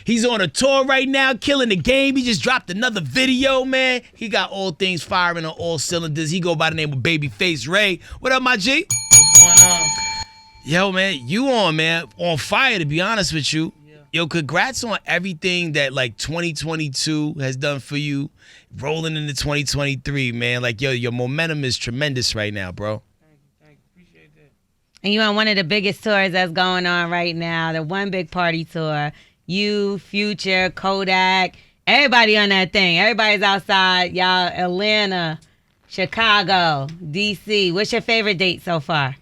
He's on a tour right now, killing the game. He just dropped another video, man. He got all things firing on all cylinders. He go by the name of Babyface Ray. What up, my G? What's going on? Yo, man, you on, man. On fire, to be honest with you. Yeah. Yo, congrats on everything that, like, 2022 has done for you. Rolling into 2023, man. Like, yo, your momentum is tremendous right now, bro. Thank you. Appreciate that. And you're on one of the biggest tours that's going on right now, the One Big Party Tour. You, Future, Kodak, everybody on that thing. Everybody's outside. Y'all, Atlanta, Chicago, D.C. What's your favorite date so far?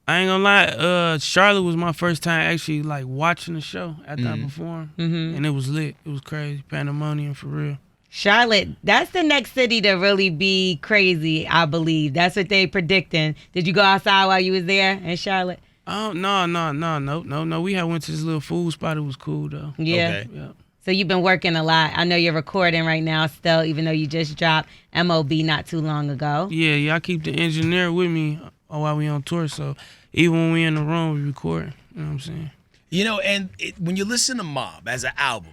I ain't gonna lie, Charlotte was my first time actually like watching the show after I performed, and it was lit. It was crazy, pandemonium for real. Charlotte, that's the next city to really be crazy, I believe. That's what they predicting. Did you go outside while you was there in Charlotte? Oh no. We had went to this little food spot. It was cool though. Yeah. Okay. Yeah. So you've been working a lot. I know you're recording right now still, even though you just dropped MOB not too long ago. Yeah. I keep the engineer with me while we on tour, so even when we in the room, we record. You know what I'm saying? You know, and when you listen to Mob as an album,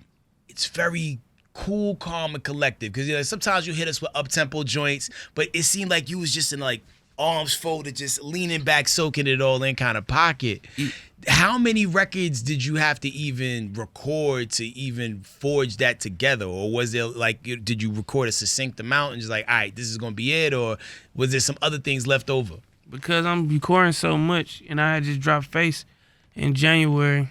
it's very cool, calm, and collective. Because, you know, sometimes you hit us with up-tempo joints, but it seemed like you was just in, like, arms folded, just leaning back, soaking it all in kind of pocket. How many records did you have to even record to even forge that together? Or was there, like, did you record a succinct amount and just like, all right, this is going to be it? Or was there some other things left over? Because I'm recording so much, and I had just dropped Face in January.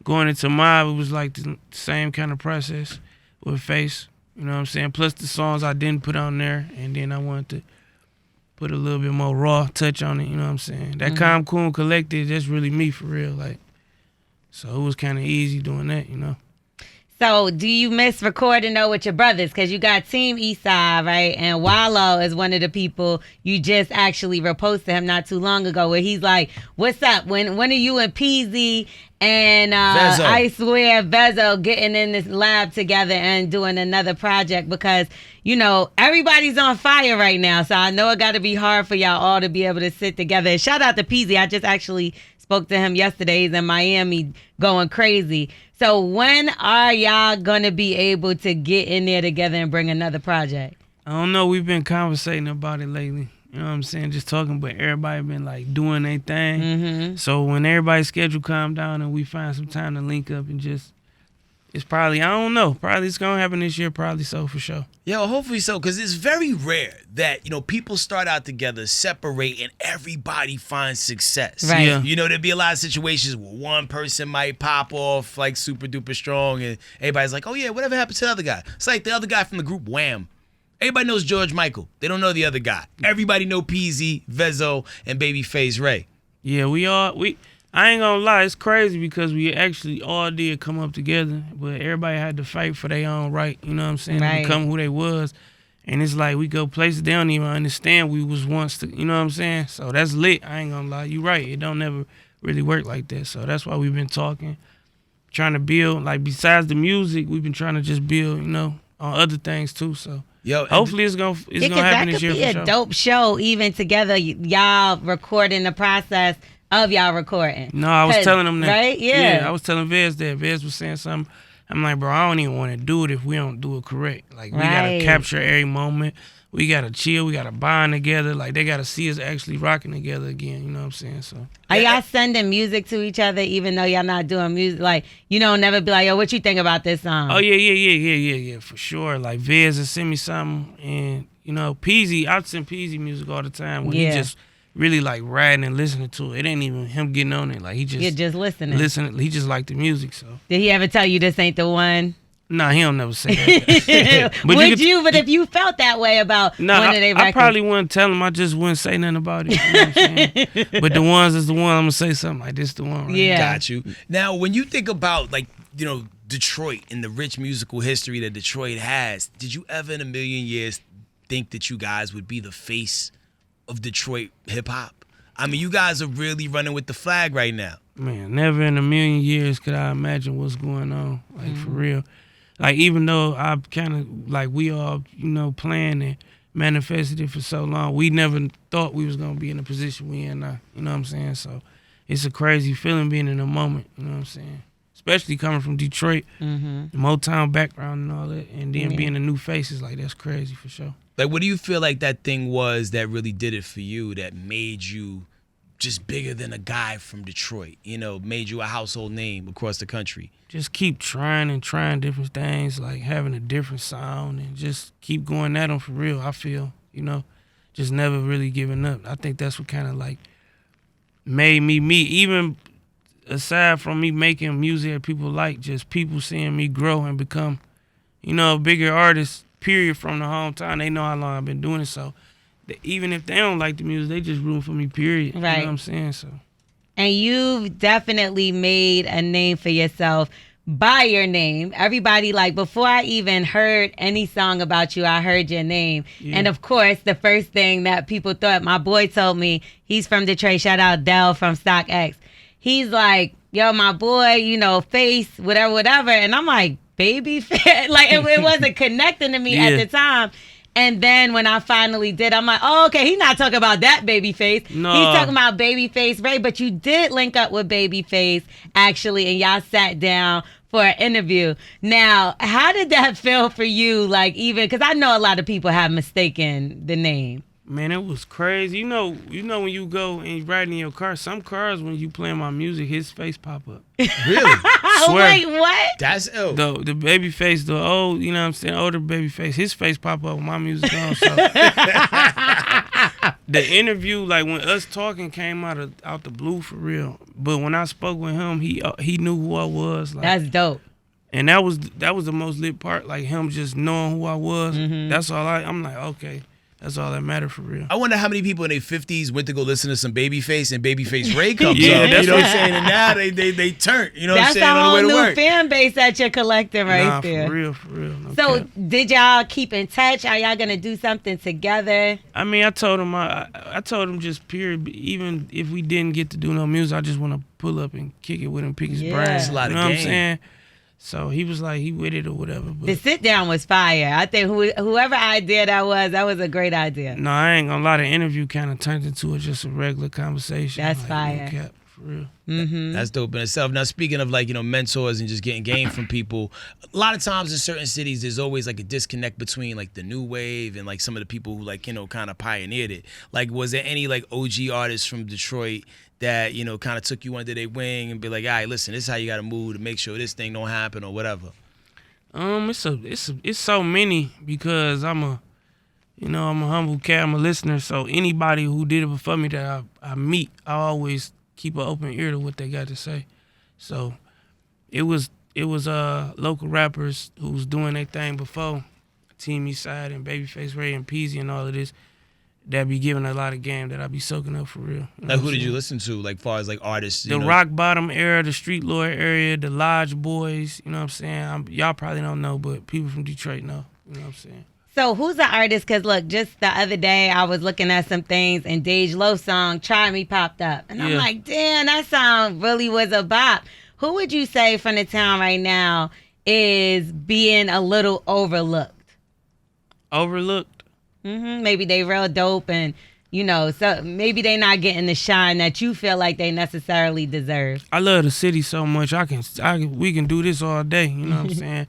Going into Mob, it was like the same kind of process with Face. You know what I'm saying? Plus the songs I didn't put on there, and then I wanted to put a little bit more raw touch on it. You know what I'm saying? That calm, cool, and collected, that's really me for real. Like, so it was kind of easy doing that, you know? So do you miss recording though with your brothers? Because you got Team Eastside, right? And Wallow is one of the people you just actually reposted him not too long ago where he's like, what's up? When are you and Peasy and I swear Vezo getting in this lab together and doing another project? Because, you know, everybody's on fire right now. So I know it got to be hard for y'all all to be able to sit together. And shout out to Peasy. I just actually spoke to him yesterday. He's in Miami going crazy. So when are y'all going to be able to get in there together and bring another project? I don't know. We've been conversating about it lately. You know what I'm saying? Just talking, but everybody been like doing their thing. So when everybody's schedule calm down and we find some time to link up and just, it's probably, I don't know, probably it's going to happen this year, probably so for sure. Yo, hopefully so, because it's very rare that, you know, people start out together, separate, and everybody finds success. Right. Yeah. You know, there'd be a lot of situations where one person might pop off like super duper strong, and everybody's like, oh yeah, whatever happened to the other guy? It's like the other guy from the group Wham. Everybody knows George Michael. They don't know the other guy. Everybody know Peasy, Vezo, and Babyface Ray. Yeah, I ain't gonna lie, it's crazy because we actually all did come up together, but everybody had to fight for their own right, you know what I'm saying, Right. to become who they was. And it's like we go places they don't even understand we was once to, you know what I'm saying? So that's lit, I ain't gonna lie. You right, it don't never really work like that. So that's why we've been talking, trying to build, like besides the music, we've been trying to just build, you know, on other things too. So Yo, hopefully it's gonna happen this year for That could be a dope show, even together, y'all recording the process of y'all recording. No, I was telling them that. Right? Yeah. I was telling Vez that. Vez was saying something. I'm like, bro, I don't even want to do it if we don't do it correct. Like, we got to capture every moment. We got to chill. We got to bond together. Like, they got to see us actually rocking together again. You know what I'm saying? So, Are y'all sending music to each other even though y'all not doing music? Like, you don't never be like, yo, what you think about this song? oh, yeah, for sure. Like, Vez will send me something. And, you know, Peasy, I send Peasy music all the time when he just really like riding and listening to it. It ain't even him getting on it. Like, he just... You're just listening. He just like the music, so... Did he ever tell you this ain't the one? Nah, he don't never say that. But if you felt that way about one of their records? I probably wouldn't tell him. I just wouldn't say nothing about it. You know what I'm saying? But the ones is the one I'm going to say something like this the one. Right? Yeah. Got you. Now, when you think about, like, you know, Detroit and the rich musical history that Detroit has, did you ever in a million years think that you guys would be the face of Detroit hip-hop? I mean, you guys are really running with the flag right now. Man, never in a million years could I imagine what's going on, like, for real. Like, even though I kind of, like, we all, you know, planned and manifested it for so long, we never thought we was going to be in the position we in now, you know what I'm saying? So it's a crazy feeling being in the moment, you know what I'm saying? It's especially coming from Detroit, Motown background and all that, and then being a new face is like, that's crazy for sure. Like, what do you feel like that thing was that really did it for you, that made you just bigger than a guy from Detroit, you know, made you a household name across the country? Just keep trying different things, like having a different sound, and just keep going at them for real, I feel, you know, just never really giving up. I think that's what kind of like made me even aside from me making music that people like, just people seeing me grow and become, you know, a bigger artist, period, from the hometown. They know how long I've been doing it, so even if they don't like the music, they just rooting for me, period. Right. You know what I'm saying? So. And you've definitely made a name for yourself by your name. Everybody, like, before I even heard any song about you, I heard your name. Yeah. And of course, the first thing that people thought, my boy told me, he's from Detroit, shout out Dell from StockX. He's like, yo, my boy, you know, Face, whatever. And I'm like, Babyface? Like, it wasn't connecting to me at the time. And then when I finally did, I'm like, oh, okay, he's not talking about that Babyface. No. He's talking about Babyface Ray. But you did link up with Babyface, actually, and y'all sat down for an interview. Now, how did that feel for you? Like, even, because I know a lot of people have mistaken the name. Man, it was crazy. You know when you go and you ride in your car, some cars, when you playing my music, his face pop up. Really? Swear. Wait, what? That's ill. The Babyface, the old, you know what I'm saying, older Babyface, his face pop up when my music on. So the interview, like when us talking, came out the blue for real. But when I spoke with him, he knew who I was. Like, That's dope. and that was the most lit part, like him just knowing who I was. That's all I'm like, okay. That's all that mattered for real. I wonder how many people in their 50s went to go listen to some Babyface and Babyface Ray comes Yeah, up. that's You know what I'm what- saying? And now they turn. You know what I'm That's saying? a On the whole way to new work. fan base that you're collecting right Nah, there. for real. No So cap. did y'all keep in touch? Are y'all gonna do something together? I mean, I told him I told him just period. Even if we didn't get to do no music, I just want to pull up and kick it with him, pick his Yeah. brain. That's a lot of you know what I'm game. saying? So he was like, he with it or whatever. But The sit down was fire. I think whoever idea that was a great idea. no, I ain't gonna lie. The interview kind of turned into just a regular conversation. That's like, fire. No cap, for real. That's dope in itself. Now, speaking of, like, you know, mentors and just getting game from people, a lot of times in certain cities, there's always like a disconnect between like the new wave and like some of the people who, like, you know, kind of pioneered it. Like, was there any like OG artists from Detroit that, you know, kind of took you under their wing and be like, all right, listen, this is how you got to move to make sure this thing don't happen or whatever? It's so many, because I'm a humble cat. I'm a listener. So anybody who did it before me that I meet, I always keep an open ear to what they got to say. So it was local rappers who was doing their thing before, Team Eastside and Babyface Ray and Peasy and all of this, that be giving a lot of game that I be soaking up for real. You know Like, what who I'm did you saying? listen to, like, far as like artists? The you know? Rock Bottom era, the Street Lord area, the Lodge Boys, you know what I'm saying? Y'all probably don't know, but people from Detroit know, you know what I'm saying? So who's the artist? Because look, just the other day I was looking at some things and Dej Loaf's song "Try Me" popped up, and I'm Yeah. like, damn, that song really was a bop. Who would you say from the town right now is being a little overlooked? Overlooked? Maybe they real dope, and you know, so maybe they not getting the shine that you feel like they necessarily deserve. I love the city so much. We can do this all day, you know what I'm saying?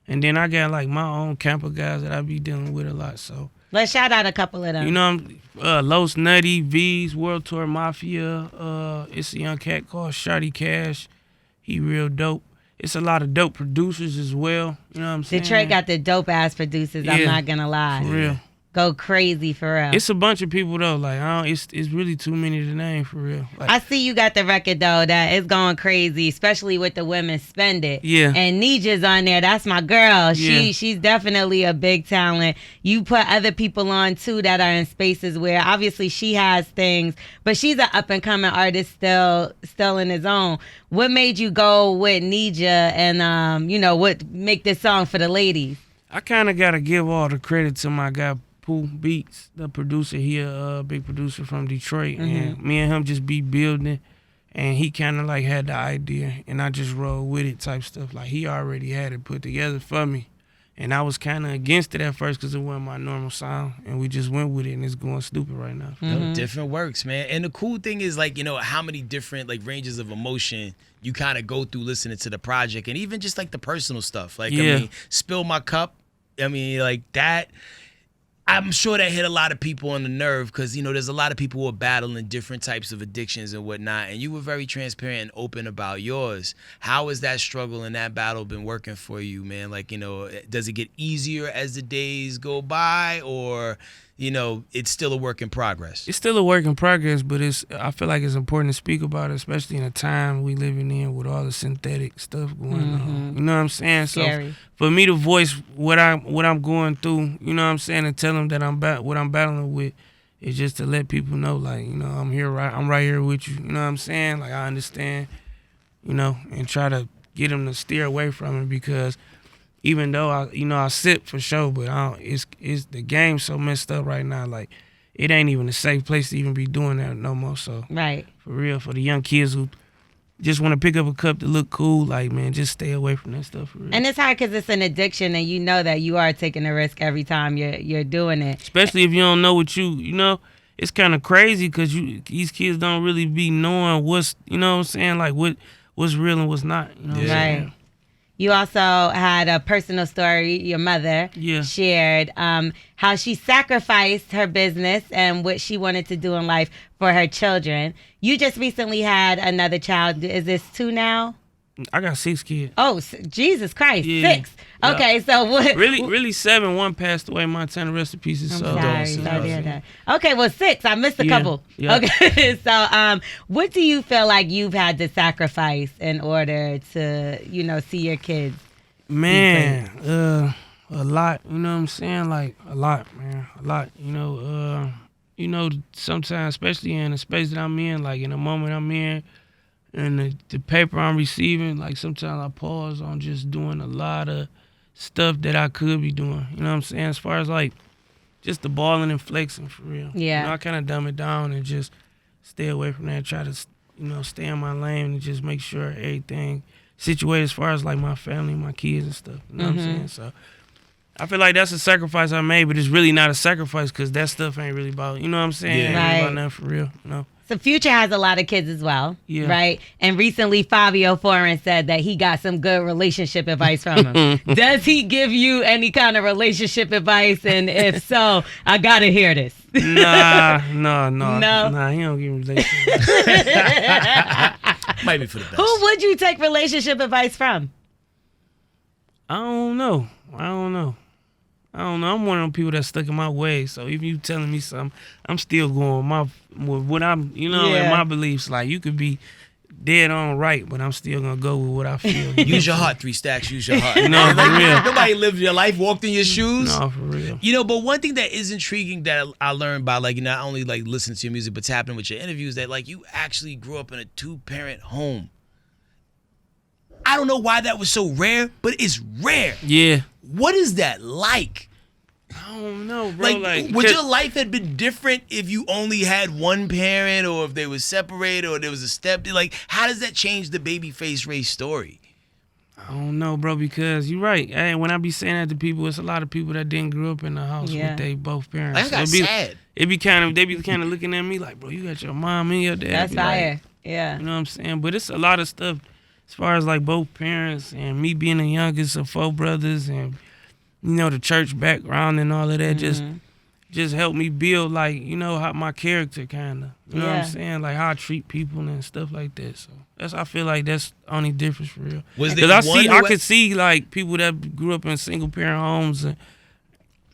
And then I got like my own camper guys that I be dealing with a lot, so. Let's shout out a couple of them. You know, Los Nutty, V's, World Tour Mafia. It's a young cat called Shotty Cash. He real dope. It's a lot of dope producers as well. You know what I'm saying? Detroit got the dope ass producers. I'm Yeah, not gonna lie. for real. Go crazy for real. It's a bunch of people though. Like it's really too many to name for real. Like, I see you got the record though that is going crazy, especially with the women Spend It. Yeah. And Nija's on there. That's my girl. Yeah. She's definitely a big talent. You put other people on too that are in spaces where obviously she has things, but she's an up and coming artist still in his own. What made you go with Nija and what make this song for the ladies? I kind of gotta give all the credit to my guy Pooh Beats, the producer. He a big producer from Detroit, and me and him just be building, and he kind of like had the idea, and I just roll with it type stuff. Like he already had it put together for me, And I was kind of against it at first because it wasn't my normal sound. And we just went with it, and it's going stupid right now. No, different works, man. And the cool thing is, like, you know, how many different, like, ranges of emotion you kind of go through listening to the project, and even just, like, the personal stuff. Like, I mean, Spill My Cup. I mean, like, that. I'm sure that hit a lot of people on the nerve because, you know, there's a lot of people who are battling different types of addictions and whatnot, and you were very transparent and open about yours. How has that struggle and that battle been working for you, man? Like, you know, does it get easier as the days go by, or, you know, it's still a work in progress? It's still a work in progress, but I feel like it's important to speak about it, especially in a time we living in with all the synthetic stuff going on. You know what I'm saying? Scary. So for me to voice what I'm going through, you know what I'm saying, and tell them that what I'm battling with, is just to let people know, like, you know, I'm right here with you. You know what I'm saying? Like, I understand, you know, and try to get them to steer away from it, because even though I sip for sure, but it's the game so messed up right now. Like, it ain't even a safe place to even be doing that no more. So Right. for real, for the young kids who just want to pick up a cup to look cool, like, man, just stay away from that stuff for real. And it's hard because it's an addiction, and you know that you are taking a risk every time you're doing it. Especially if you don't know what you know. It's kind of crazy because these kids don't really be knowing what's, you know what I'm saying, like what's real and what's not. You know what I'm saying? Right. You also had a personal story, your mother shared, how she sacrificed her business and what she wanted to do in life for her children. You just recently had another child. Is this 2 now? I got 6 kids. Oh, Jesus Christ, Yeah. 6. Okay, so what? Really 7. One passed away. Montana, rest in pieces. I'm So sorry to hear that. Okay, well, 6. I missed a couple. Yeah. Okay, so what do you feel like you've had to sacrifice in order to, you know, see your kids? Man, a lot. You know what I'm saying? Like, a lot, man. A lot. You know, sometimes, especially in the space that I'm in, like in the moment I'm in, and the paper I'm receiving, like sometimes I pause on just doing a lot of stuff that I could be doing. You know what I'm saying? As far as like just the balling and flexing for real. Yeah. You know, I kind of dumb it down and just stay away from that and try to, you know, stay in my lane and just make sure everything situated as far as like my family, my kids and stuff. You know what I'm saying? So I feel like that's a sacrifice I made, but it's really not a sacrifice because that stuff ain't really about, you know what I'm saying? Yeah. Ain't Right. about nothing for real, you know? So Future has a lot of kids as well, Yeah. right? And recently Fabio Foreign said that he got some good relationship advice from him. Does he give you any kind of relationship advice? And if so, I gotta hear this. Nah, No? he don't give me relationship. Might be for the best. Who would you take relationship advice from? I don't know. I'm one of them people that's stuck in my ways. So if you telling me something, I'm still going with what I'm, you know, Yeah. and my beliefs. Like, you could be dead on right, but I'm still gonna go with what I feel. Use your heart, 3 stacks. Use your heart. No, for real. Nobody lived your life, walked in your shoes. No, for real. You know, but one thing that is intriguing that I learned by, like, not only like listening to your music, but tapping with your interviews, that like you actually grew up in a 2-parent home. I don't know why that was so rare, but it's rare. Yeah. What is that like? I don't know, bro. Like, would your life have been different if you only had one parent, or if they were separated, or there was a step? Like, how does that change the Babyface Ray story? I don't know, bro, because you're right. Hey, when I be saying that to people, it's a lot of people that didn't grow up in the house with they both parents. Like, I got sad. They be kind of looking at me like, bro, you got your mom and your dad. That's Be like, fire. Yeah. you know what I'm saying? But it's a lot of stuff as far as like both parents and me being the youngest of 4 brothers and, you know, the church background and all of that just helped me build, like, you know, how my character kind of, you know what I'm saying? Like how I treat people and stuff like that. So I feel like that's the only difference for real. Because I could see like people that grew up in single parent homes and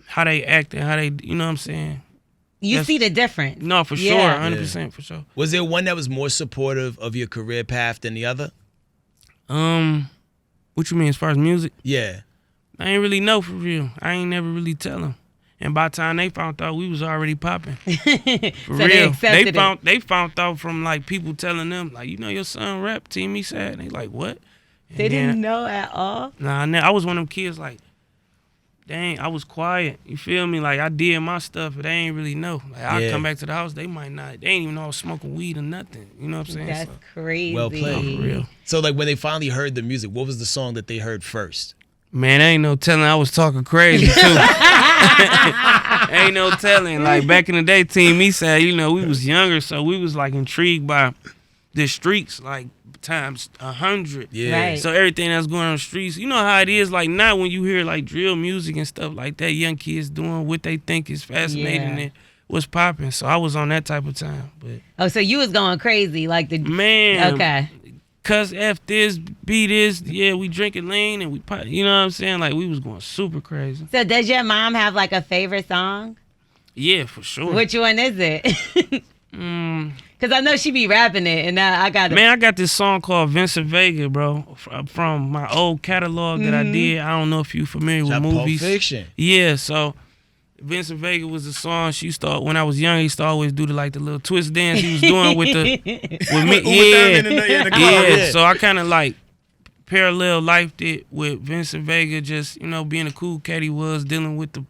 how they act and how they, you know what I'm saying? You see the difference. No, for sure, 100% for sure. Was there one that was more supportive of your career path than the other? What you mean as far as music? Yeah. I ain't really know for real. I ain't never really tell them. And by the time they found out, we was already popping. For So real. they accepted They found out from like people telling them, like, you know, your son rap, Team East Side. And they like, what? And They didn't know at all? Nah, I was one of them kids like, dang, I was quiet. You feel me? Like I did my stuff, but they ain't really know. Like I come back to the house, they might not. They ain't even know I was smoking weed or nothing. You know what I'm saying? That's crazy. Well played. For real. So, like, when they finally heard the music, what was the song that they heard first? Man, ain't no telling. I was talking crazy too. Ain't no telling. Like back in the day, Team Eastside, you know, we was younger, so we was like intrigued by the streets, like times 100. Yeah. Right. So everything that's going on the streets, you know how it is. Like now, when you hear like drill music and stuff like that, young kids doing what they think is fascinating Yeah. and what's popping. So I was on that type of time. But Oh, so you was going crazy, like the man, Okay. cuss F this, be this, yeah, we drinking lean and we pop, you know what I'm saying? Like we was going super crazy. So does your mom have like a favorite song? Yeah, for sure. Which one is it? Mm, Cause I know she be rapping it, and I got it. man, I got this song called Vincent Vega, bro, from my old catalog that I did. I don't know if you familiar with That Pulp movies. Fiction. Yeah, so Vincent Vega was a song she used to, when I was young, he used to always do the little twist dance he was doing with the with me. Thurman in the club, yeah. So I kind of like parallel lifed it with Vincent Vega, just being a cool cat he was, dealing with the.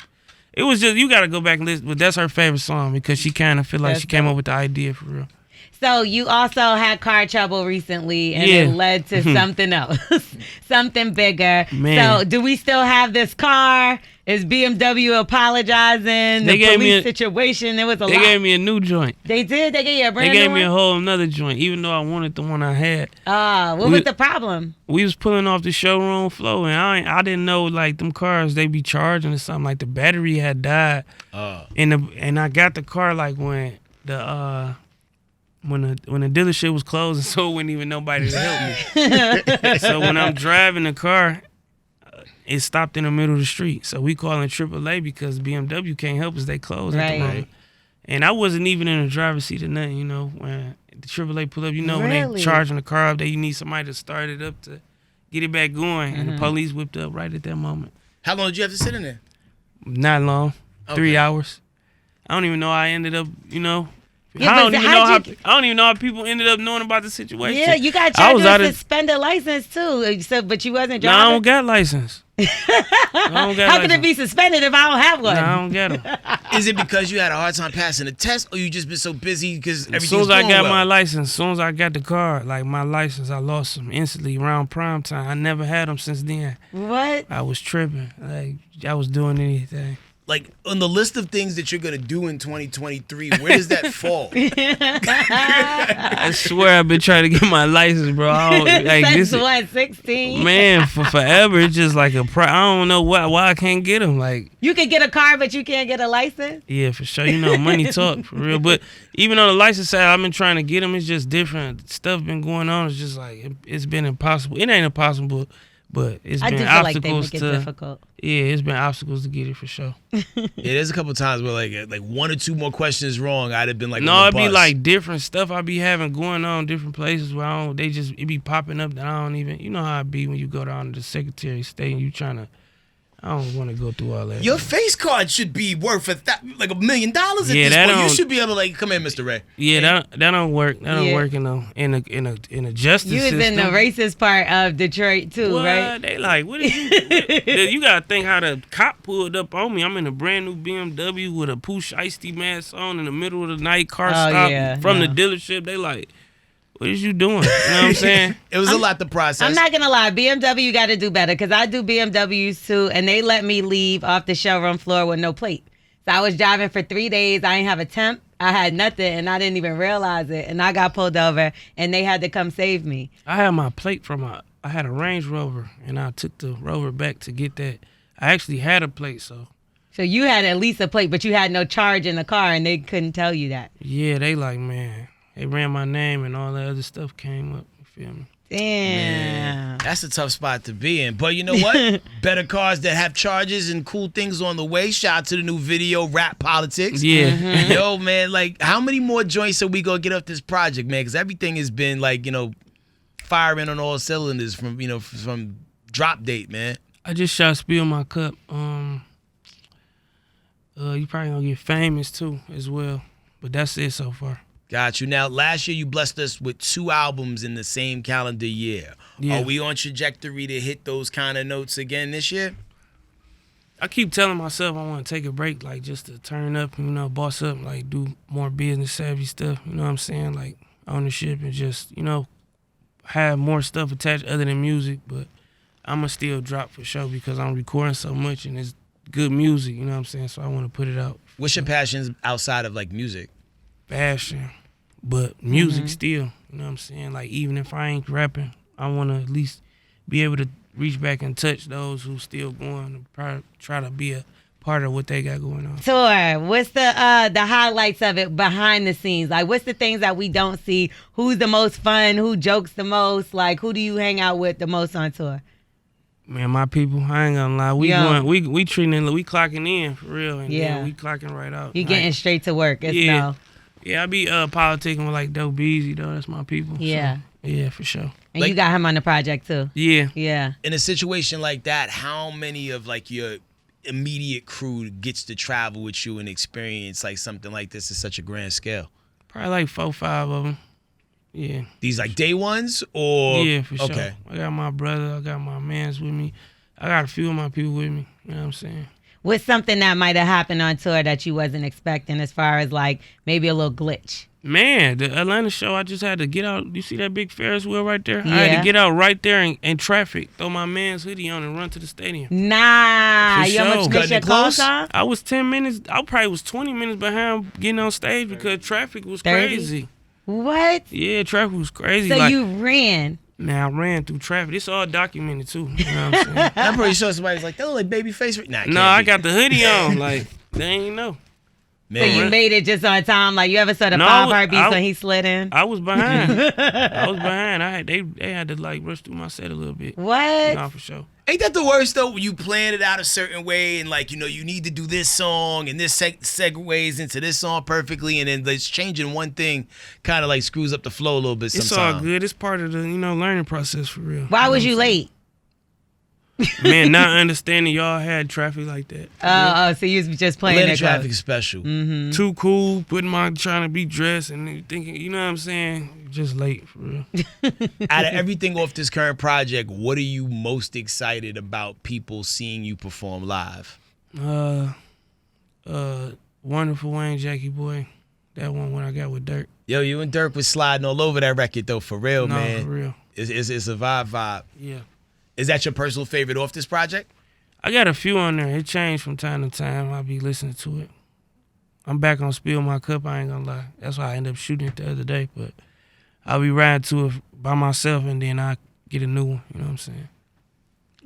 It was just, you got to go back and listen, but that's her favorite song because she kind of feel like That's she came dope. up with the idea for real. So you also had car trouble recently, and Yeah. it led to something else, something bigger. Man. So do we still have this car? Is BMW apologizing? They The gave me police a- situation, it was a They lot. gave me a new joint. They did? They gave you a They brand gave new me a one? whole another joint, even though I wanted the one I had. What was the problem? We was pulling off the showroom floor, and I didn't know like them cars they be charging or something. Like the battery had died, and I got the car like when the dealership was closed, so it wasn't even nobody to help me. So when I'm driving the car, it stopped in the middle of the street. So we calling AAA because BMW can't help us; they closed at Right. the moment. And I wasn't even in the driver's seat or nothing, when the AAA pull up, when Really? they charging the car up, you need somebody to start it up to get it back going. And the police whipped up right at that moment. How long did you have to sit in there? Not long, 3 Okay. hours. I don't even know how I ended up, Yeah, I don't but even know how'd you- I don't even know how people ended up knowing about the situation. Yeah, you got I charged was with out of. suspended license too. So, but you wasn't No, I driving. don't got license. I don't got How can license. it be suspended if I don't have one? No, I don't get them. Is it because you had a hard time passing the test, or you just been so busy because As everything's soon as I going got well? my license, as soon as I got the car, like my license, I lost them instantly around prime time. I never had them since then. What? I was tripping. Like, I was doing anything. Like on the list of things that you're gonna do in 2023, where does that fall? I swear I've been trying to get my license, bro. I don't, like, Since this, what, 16? man, for forever, it's just like I don't know why I can't get them. Like, You can get a car, but you can't get a license? yeah, for sure. Money talk, for real. But even on the license side, I've been trying to get them. It's just different. Stuff been going on. It's just like, it's been impossible. It ain't impossible, but it's I do been feel like they obstacles make it to. difficult. Yeah, it's been obstacles to get it for sure. Yeah, there's a couple times where like one or two more questions wrong, I'd have been like, No, on it the be bus. like different stuff I be having going on different places where it be popping up that I don't even, you know how it be when you go down to the Secretary of State and you I don't want to go through all that. Your face card should be worth like $1 million at Yeah, this that point. You don't- should be able to like, come in, Mr. Ray. Yeah, that don't work. That don't Yeah. work in a justice You was system. in the racist part of Detroit too, What? right? They like, what is you? You gotta think how the cop pulled up on me. I'm in a brand new BMW with a Pooh Shiesty mask on in the middle of the night, car stop yeah, from no. the dealership. They like, what is you doing? You know what I'm saying? It was a lot to process. I'm not gonna lie, BMW got to do better because I do BMWs too, and they let me leave off the showroom floor with no plate. So I was driving for 3 days. I didn't have a temp. I had nothing, and I didn't even realize it. And I got pulled over, and they had to come save me. I had my plate I had a Range Rover, and I took the Rover back to get that. I actually had a plate, so So you had at least a plate, but you had no charge in the car, and they couldn't tell you that. yeah, they like, man, they ran my name and all that other stuff came up. You feel me? Damn. That's a tough spot to be in. But you know what? Better cars that have charges and cool things on the way. Shout out to the new video, Rap Politics. Yeah. Yo, man, like, how many more joints are we going to get off this project, man? Because everything has been, like, firing on all cylinders from drop date, man. I just shot Spill My Cup. You probably gonna get Famous too as well, but that's it so far. Got you. Now, last year you blessed us with 2 albums in the same calendar year. Yeah. Are we on trajectory to hit those kind of notes again this year? I keep telling myself I want to take a break, like just to turn up, boss up, like do more business savvy stuff. You know what I'm saying? Like ownership and just, have more stuff attached other than music. But I'ma still drop for sure because I'm recording so much and it's good music, you know what I'm saying? So I want to put it out. What's your passions outside of like music? Fashion, but music still, you know what I'm saying? Like even if I ain't rapping, I want to at least be able to reach back and touch those who still going to try to be a part of what they got going on. Tour, what's the highlights of it behind the scenes? Like, what's the things that we don't see? Who's the most fun? Who jokes the most? Like, who do you hang out with the most on tour? Man, my people, I ain't gonna lie. We treating it, we clocking in for real, and then we clocking right out. You getting straight to work. It's I be politicking with like Dope Beezy though. That's my people. Yeah. So, yeah, for sure. And you got him on the project too. Yeah. Yeah. In a situation like that, how many of like your immediate crew gets to travel with you and experience like something like this at such a grand scale? Probably like 4, 5 of them. Yeah. These like day ones or? Yeah, for sure. Okay. I got my brother. I got my mans with me. I got a few of my people with me. You know what I'm saying? What's something that might have happened on tour that you wasn't expecting as far as like maybe a little glitch? Man, the Atlanta show, I just had to get out. You see that big Ferris wheel right there? Yeah. I had to get out right there in traffic, throw my man's hoodie on and run to the stadium. Nah. For You sure. almost missed your call time? I was 10 minutes. I probably was 20 minutes behind getting on stage because traffic was 30? crazy. What? Yeah, traffic was crazy. So like, you ran. Man, I ran through traffic. It's all documented too. You know what I'm saying? I'm pretty sure somebody's like, they look like Babyface. Nah, No, I got the hoodie on. Like, they ain't know. Man, So you made it just on time. Like you ever saw the No, 5 heartbeats when he slid in? I was behind. They had to like rush through my set a little bit. What? Nah, for sure. ain't that the worst though? When you plan it out a certain way and like, you know, you need to do this song and this segues into this song perfectly, and then just changing one thing kind of like screws up the flow a little bit sometimes. It's all good. It's part of the learning process for real. Why was you late? Man, not understanding y'all had traffic like that. Oh, so you was just playing Atlanta that traffic close. is special. Too cool, trying to be dressed and thinking, you know what I'm saying? Just late for real. Out of everything off this current project, what are you most excited about people seeing you perform live? Wonderful Wayne, Jackie Boy. That one when I got with Dirk. Yo, you and Dirk was sliding all over that record though, for real, No, man. for real. It's a vibe. Yeah. Is that your personal favorite off this project? I got a few on there. It changed from time to time. I'll be listening to it. I'm back on Spill My Cup, I ain't gonna lie. That's why I ended up shooting it the other day. But I'll be riding to it by myself and then I get a new one. You know what I'm saying?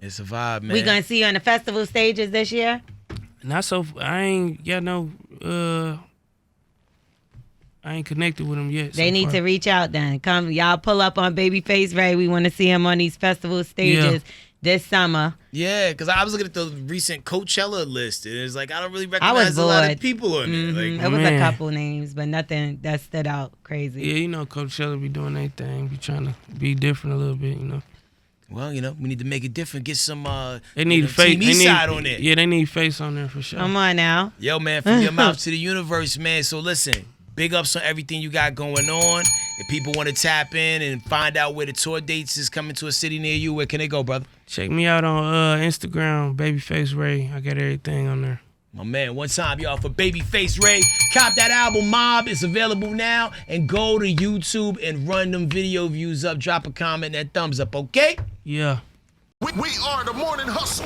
It's a vibe, man. We gonna see you on the festival stages this year? Not so. I ain't got no. I ain't connected with them yet. They need to reach out then. Come, y'all pull up on Babyface Ray. We want to see him on these festival stages this summer. Yeah, because I was looking at the recent Coachella list, and it's like I don't really recognize a lot of people on there. Like, It was a couple names, but nothing that stood out crazy. Yeah, you know, Coachella be doing their thing, be trying to be different a little bit, you know. well, you know, we need to make it different. Get some. They need a face. Team Eastside on there. Yeah, they need face on there for sure. Come on now. Yo, man, from your mouth to the universe, man. So listen, big ups on everything you got going on. If people want to tap in and find out where the tour dates is coming to a city near you, where can they go, brother? Check me out on Instagram, Babyface Ray. I got everything on there. My man, one time, y'all, for Babyface Ray. Cop that album, Mob. It's available now. And go to YouTube and run them video views up. Drop a comment and that thumbs up, okay? Yeah. We are the morning hustle.